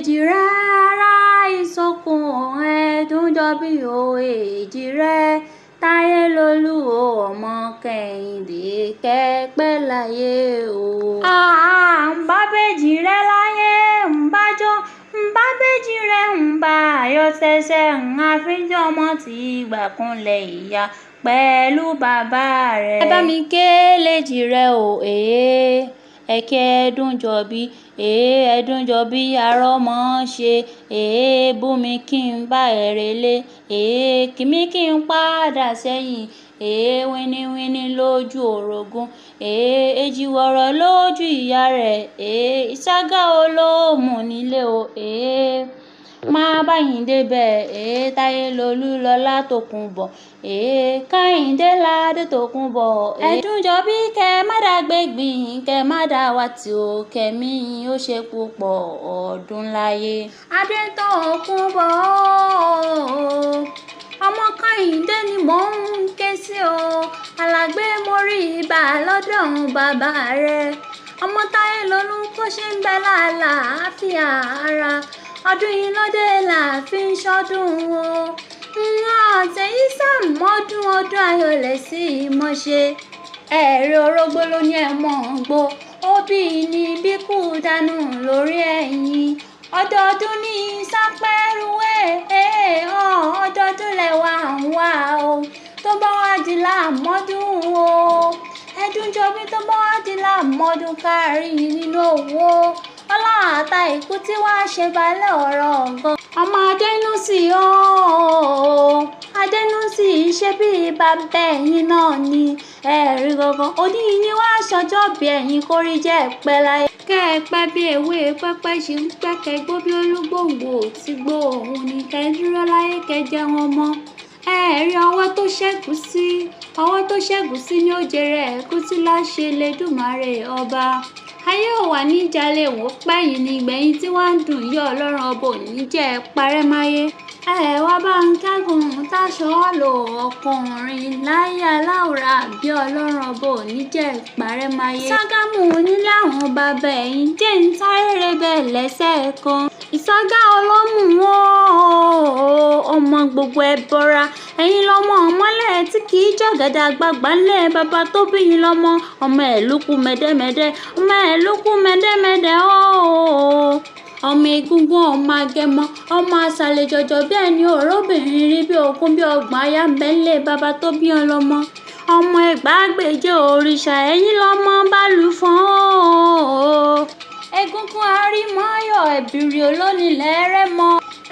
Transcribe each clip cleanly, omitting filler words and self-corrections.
Èjìrẹ́ ará ìsokùn Ẹ̀dúnjọbí o Èjìrẹ́ Táyélolú o ọmọ Kẹ́hìndé kẹ́pẹ́ láyé o. ń bá bèjìrẹ́ láyé ń bá jó ń bá bèjìrẹ́ ń bá ayọ̀ ṣẹ̀ṣẹ̀ àfijọ́ ọmọ tí ìgbà kúnlẹ̀ ìyá pẹ̀lú bàbá rẹ̀. Ẹ bá mi ké lèjìrẹ́ o ẹ̀kẹ́ Ẹ̀dúnjọbí Ẹ̀dúnjọbí arọ́mọ ṣe bùnmi kí n bá ẹ̀rẹ̀lẹ̀ kìmí kí n padà sẹ́yìn wíníwíní lójú orogún èjìwọ̀rọ̀ lójú ìyá rẹ̀ ìṣágá olóòmù nílé o máa báyìí débẹ̀ Táyélolú lọlá Tòkunbọ̀ Kẹ́hìndé ládé Tòkunbọ̀ Ẹ̀dúnjọbí kẹ́ má dàgbé gbìn kẹ́ má dà wá tí o kẹ́mi ó ṣe púpọ̀ ọdún láyé. Adé Tòkunbọ̀ ọmọ Kẹ́hìndé ni mò ń ké sí o alàgbé mórí ibà lọ́dọ̀ bàbá rẹ̀ ọmọ Táyélolú kó ṣe ń bẹ lálàáfíà ara ọdún yìí lóde là fi ń ṣọdún o àtẹ̀yí sàmọ́dún ọdún ayọ̀lẹ̀ sí ìmọ̀ṣe ẹ̀rí orógbó ló ní ẹ̀mọ́ gbó òbí ní bíkú dànù lórí ẹ̀yìn ọdọọdún ní sápẹ́rúwé ọdọọdún lẹ́wà ń wá o tó bá wá di láàmọ́dún o Ẹ̀dúnjọbí tó bá wá di láàmọ́dún kárí nínú owó ọlá àtà ìkú tí wàá ṣe balẹ̀ ọ̀rọ̀ gan. ọmọ Adénúsì Adénúsì ṣe bí bàbá ẹ̀yìn náà ni ẹ̀rí gangan òní ni wàá ṣọjọ́ bí ẹ̀yìn kórí jẹ́ pẹ́ láyé. kẹ́ ẹ pẹ́ bí ewé pẹ́pẹ́ ṣe ń pẹ́ kẹ́ gbó bí olúgbòǹgbò tí gbó òun ni kẹ́ dúró láyé kẹ́ jẹ́ wọn mọ́ ẹ̀rí ọwọ́ tó ṣẹ́gun sí ní ó jẹrẹ ẹ̀kú tí láṣẹ lẹ́dùnmáre ọba ayé ò wà ní jalè wò pẹ́yìn ní ìgbẹ̀yìn tí wọ́n ń dùn yọ ọlọ́run ọba òní jẹ́ parẹ́máyé wá bá ń kẹ́gùn táṣọ lò ọkùnrin láyé aláwòrán àbí ọlọ́run ọba òní jẹ́ parẹ́máyé. Ṣàgámù nílé àwọn bàbá ẹ̀yìn jẹ́ ń sáré rebẹ̀ lẹ́sẹ̀ kan ìṣàgá olómù ọmọ gbogbo ẹbọra ẹ̀yin lọ́mọ ọmọlẹ̀ tí kì í jọ̀gẹ̀dẹ̀ àgbààgbà ńlẹ̀ bàbá tó bí yín lọ́mọ ọmọ ẹ̀lúkú mẹ́dẹ́mẹ́dẹ́ ọmọ ẹ̀lúkú mẹ́dẹ́mẹ́dẹ́ ọmọ egungun ọmọ agẹmọ ọmọ àṣàlẹ̀ jọjọ bí ẹni òróbìnrin rí bí ogún bí ọgbọ̀n aya ń bẹ ńlẹ̀ bàbá tó bí yín lọ́mọ ọmọ ẹgbàágbèje òrìṣà ẹ̀yin lọ́mọ bálùfọ́n egungun arímọ́yọ̀ ẹ̀bìrì olónìlẹ̀ rẹ́mọ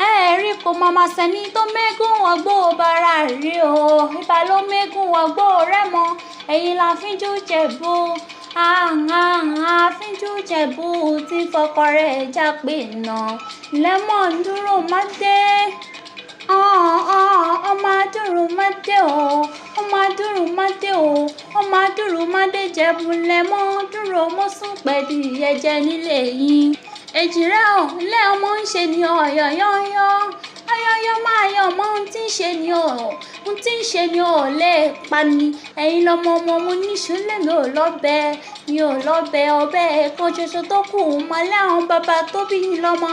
ẹ̀ẹ́rí kò mọ̀mọ́ sẹ́ni tó mẹ́gùn wọgbó bàrà rí o ibà ló mẹ́gùn wọgbó rẹ́mọ ẹ̀yin la fínjú jẹ̀bú àfínjú jẹ̀bú tí fọkọ rẹ̀ jápé nà lẹ́mọ̀ ń dúró má dé ọmọ adúrú má dé o ọmọ adúrú má dé o ọmọ adúrú má dé jẹ̀bú lẹ́mọ̀ dúró mọ́sùn pẹ̀lú ẹ̀jẹ̀ nílé yín Èjìrẹ́ ò ilé ọmọ ń ṣe ni ọyọyọ máa yọ ọmọ ohun tí ń ṣe ni ohun tí ń ṣe ni ò lè pani ẹ̀yin lọmọ ọmọ mo níṣu lèmi ò lọ́bẹ̀ mi ò lọ́bẹ̀ ọbẹ̀ kan ṣoṣo tó kù mọ́lẹ́ àwọn bàbá tó bí yín lọ́mọ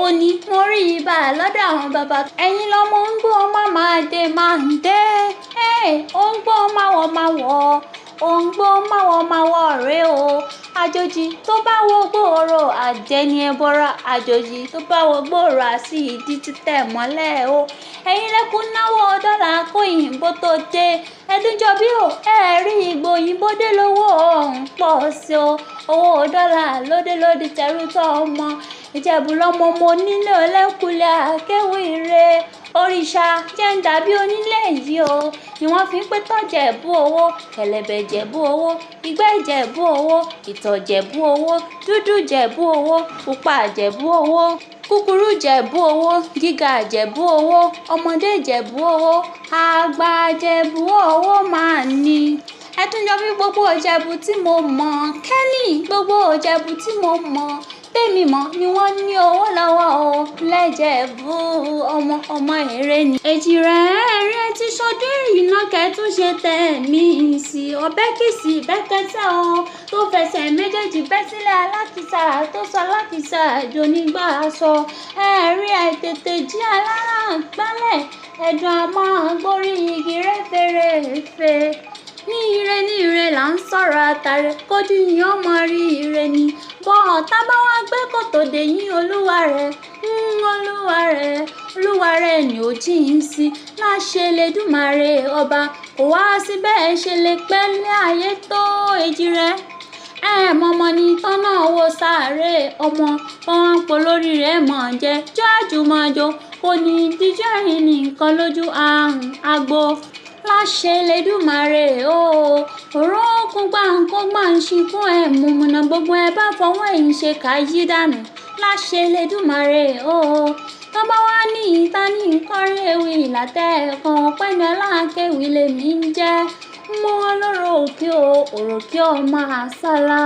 òní mo rí ibà lọ́dọ̀ àwọn bàbá ẹ̀yin lọmọ ń gbọ́ ọmọ máa dé ó ń gbọ́ máa wọ̀ rẹ o àjòjì tó bá wo gbòòrò àjẹni ẹbọra àjòjì tó bá wo gbòòrò àti ìdí títẹ̀ mọ́lẹ̀ o ẹ̀yin lẹ́kùn náwó dọ́là kó òyìnbó tó dé Ẹ̀dúnjọbí o rí ìgbò òyìnbó dé lówó ọ̀hún pọ̀ sí o owó dọ́là lóde tẹrú tọ́ ọmọ Ìjẹ̀bú lọ́mọ mo nílé ọlẹ́kùnlé akéwì re òrìṣà jẹ́ ń dàbí onílé yìí o ni wọ́n fi ń pé tọ́jẹ̀bú owó kẹ̀lẹ̀bẹ̀ jẹ̀bú owó ìgbẹ́ jẹ̀bú owó ìtọ̀ jẹ̀bú owó dúdú jẹ̀bú owó pupa jẹ̀bú owó kúkúrú jẹ̀bú owó gíga jẹ̀bú owó ọmọdé jẹ̀bú owó àgbà jẹ̀bú owó máa ní. Ẹ̀dúnjọbí gbogbo Ìjẹ̀bú tí mo mọ̀ Kẹ́lì gbogbo Ìjẹ̀bú tí mo mọ̀ tèmi mọ̀ ni wọ́n ní owó lọ́wọ́ o lẹ́jẹ̀bú ọmọ èrè ni. èjì rẹ̀ ẹ̀rí ti ṣọdún ìrìnà kẹ́tún ṣe tẹ̀mí sí ọbẹ̀ kìsì bẹ́kẹ́tẹ́ o tó fẹsẹ̀ méjèèjì bẹ́ sílẹ̀ alákìsà tó sọ alákìsà jò nígbà aṣọ ẹ̀rí àìtètè jí alára gbálẹ̀ ẹ̀dùn àmọ́ gbórí igi rẹ́fẹ̀rẹ́fẹ́ ní ire là ń sọ̀rọ̀ àtàrẹ kójú yín ọmọ rí ire ni bọ́ ọ̀tá bá wá gbé kòtò dé yín olúwa rẹ̀ ni ó jí yín sí láṣẹ Elédùmarè ọba kò wá sí bẹ́ẹ̀ ṣe lè pẹ́ lé ayé tó èjì rẹ̀ mọ̀mọ́ ni tọ́nà owó sáré ọmọ wọn polórí rẹ̀ mọ̀ jẹ́ jọ́àjùmọ̀jọ kò ní díjọ́ yìí nìkan lójú àrùn àgbo láṣẹ Elédùmarè òrókùn gbàǹkógbà ń ṣìkún mùmùnà gbogbo bá fọwọ́ ẹ̀yìn ṣe káyí dànù láṣẹ Elédùmarè tó bá wá ní ìta ní kọ́rí ewì ìlàtẹ̀ kan pẹ́ni aláǹkẹ́wì lèmi ń jẹ́ mọ́ lọ́rọ̀ òkè ọmọ àṣàlà.